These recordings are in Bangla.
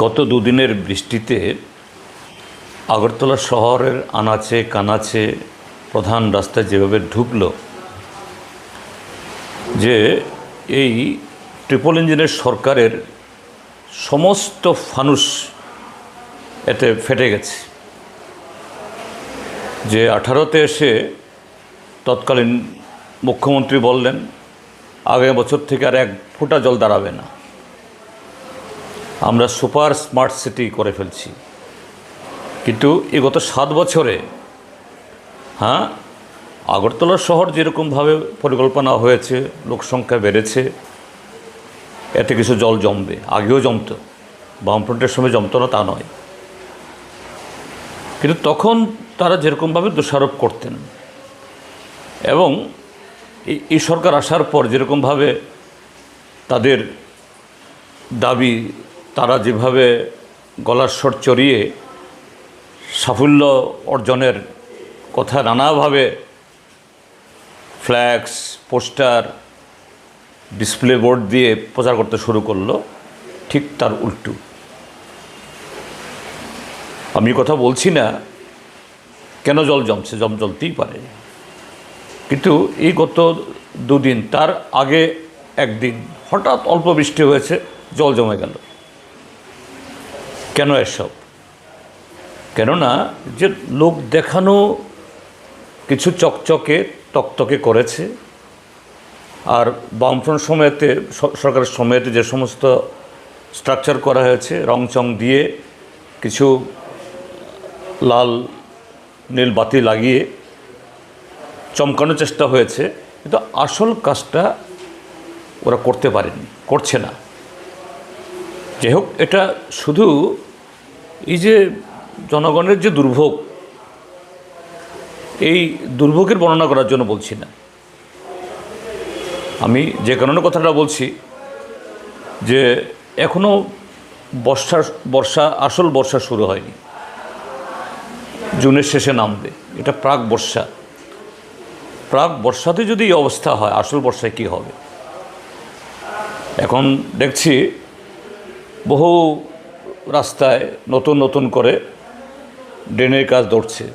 গত দুদিনের বৃষ্টিতে আগরতলা শহরের আনাচে কানাচে প্রধান রাস্তায় যেভাবে ঢুকলো, যে এই ট্রিপল ইঞ্জিনের সরকারের সমস্ত ফানুস এতে ফেটে গেছে। যে 18তে এসে তৎকালীন মুখ্যমন্ত্রী বললেন আগামী বছর থেকে আর এক ফোঁটা জল দাঁড়াবে না, আমরা সুপার স্মার্ট সিটি করে ফেলছি। কিন্তু এই গত 7 বছরে আগরতলা শহর যেরকমভাবে পরিকল্পনা হয়েছে, লোকসংখ্যা বেড়েছে, এতে কিছু জল জমবে। আগেও জমতো, বামফ্রন্টের সময় জমতো না তা নয়, কিন্তু তখন তারা যেরকমভাবে দোষারোপ করতেন এবং এই সরকার আসার পর যেরকমভাবে তাদের দাবি, তারা যেভাবে গলার স্বর চড়িয়ে সাফল্য অর্জনের কথা নানাভাবে ফ্ল্যাক্স, পোস্টার, ডিসপ্লে বোর্ড দিয়ে প্রচার করতে শুরু করলো, ঠিক তার উল্টো। আমি কথা বলছি না কেন জল জমছে, জ্বলতেই পারে, কিন্তু এই গত দুদিন, তার আগে একদিন হঠাৎ অল্প বৃষ্টি হয়েছে, জল জমে গেল। কেন এসব? কেননা যে লোক দেখানো কিছু চকচকে তকতকে করেছে, আর বামফ্রন্ট সময়তে, সরকারের সময়তে যে সমস্ত স্ট্রাকচার করা হয়েছে রংচং দিয়ে, কিছু লাল নীল বাতি লাগিয়ে চমকানোর চেষ্টা হয়েছে, কিন্তু আসল কাজটা ওরা করতে পারেনি, করছে না। যাই হোক, এটা শুধু এই যে জনগণের যে দুর্ভোগ, এই দুর্ভোগের বর্ণনা করার জন্য বলছি না। আমি যে কারণে কথাটা বলছি, যে এখনও আসল বর্ষা শুরু হয়নি, জুনের শেষে নামবে। এটা প্রাক বর্ষাতে যদি এই অবস্থা হয়, আসল বর্ষায় কী হবে? এখন দেখছি বহু রাস্তায় নতুন করে ড্রেনের কাজ ধরছে,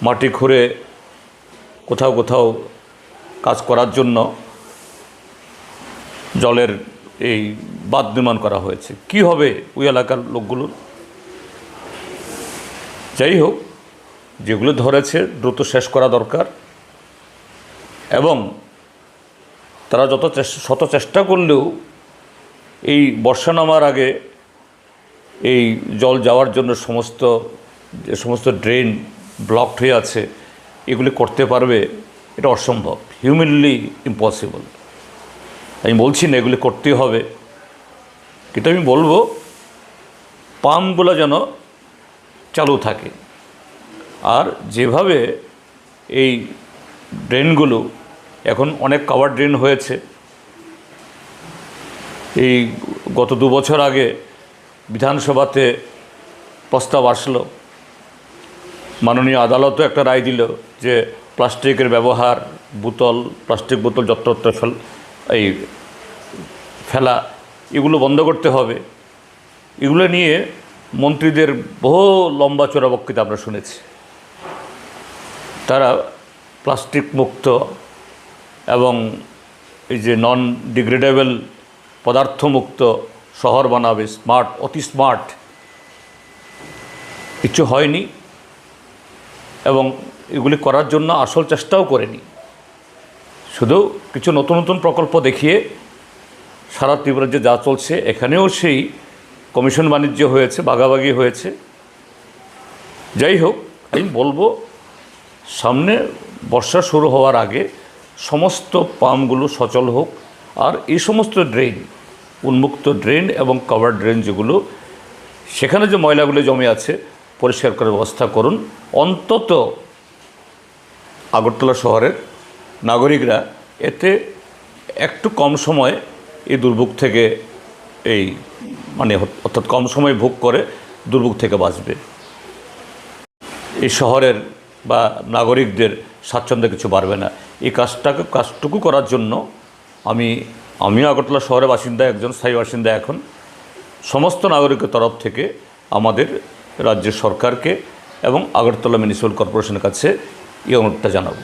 মাটি খুঁড়ে কোথাও কাজ করার জন্য জলের এই বাঁধ নির্মাণ করা হয়েছে। কি হবে ওই এলাকার লোকগুলোর? যাই হোক, যেগুলো ধরেছে দ্রুত শেষ করা দরকার, এবং তারা শত চেষ্টা করলেও এই বর্ষা নামার আগে এই জল যাওয়ার জন্য যে সমস্ত ড্রেন ব্লকড হয়ে আছে, এগুলি করতে পারবে, এটা অসম্ভব, হিউম্যানলি ইম্পসিবল। আমি বলছি না এগুলি করতে হবে, কিন্তু আমি বলবো পাম্পগুলো যেন চালু থাকে। আর যেভাবে এই ড্রেনগুলো এখন অনেক কাভার ড্রেন হয়েছে, এই গত 2 বছর আগে বিধানসভাতে প্রস্তাব আসলো, মাননীয় আদালতও একটা রায় দিল যে প্লাস্টিকের ব্যবহার, প্লাস্টিক বোতল যত্রতত্র ফেলা, এগুলো বন্ধ করতে হবে। এগুলো নিয়ে মন্ত্রীদের বহু লম্বা চড়া বক্তৃতা আমরা শুনেছি। তারা প্লাস্টিক মুক্ত এবং এই যে নন ডিগ্রেডেবল পদার্থমুক্ত শহর বানাবে, অতি স্মার্ট। কিছু হয়নি, এবং এগুলি করার জন্য আসল চেষ্টাও করেনি। শুধু কিছু নতুন প্রকল্প দেখিয়ে সারা ত্রিপুরাজ্যে যা চলছে, এখানেও সেই কমিশন বাণিজ্য হয়েছে, ভাগাভাগি হয়েছে। যাই হোক, আমি বলবো সামনে বর্ষা শুরু হওয়ার আগে সমস্ত পাম্পগুলো সচল হোক, আর এই সমস্ত ড্রেন, উন্মুক্ত ড্রেন এবং কভার ড্রেন যেগুলো, সেখানে যে ময়লাগুলো জমে আছে পরিষ্কার করার ব্যবস্থা করুন। অন্তত আগরতলা শহরের নাগরিকরা এতে একটু কম সময়ে এই দুর্ভোগ থেকে অর্থাৎ কম সময় ভোগ করে দুর্ভোগ থেকে বাঁচবে। এই শহরের বা নাগরিকদের স্বাচ্ছন্দ্যে কিছু বাড়বে না। এই কাজটুকু করার জন্য আমি আগরতলা শহরের বাসিন্দা, একজন স্থায়ী বাসিন্দা এখন, সমস্ত নাগরিকের তরফ থেকে আমাদের রাজ্য সরকারকে এবং আগরতলা মিউনিসিপ্যাল কর্পোরেশনের কাছে এই অনুরোধটা জানাবো।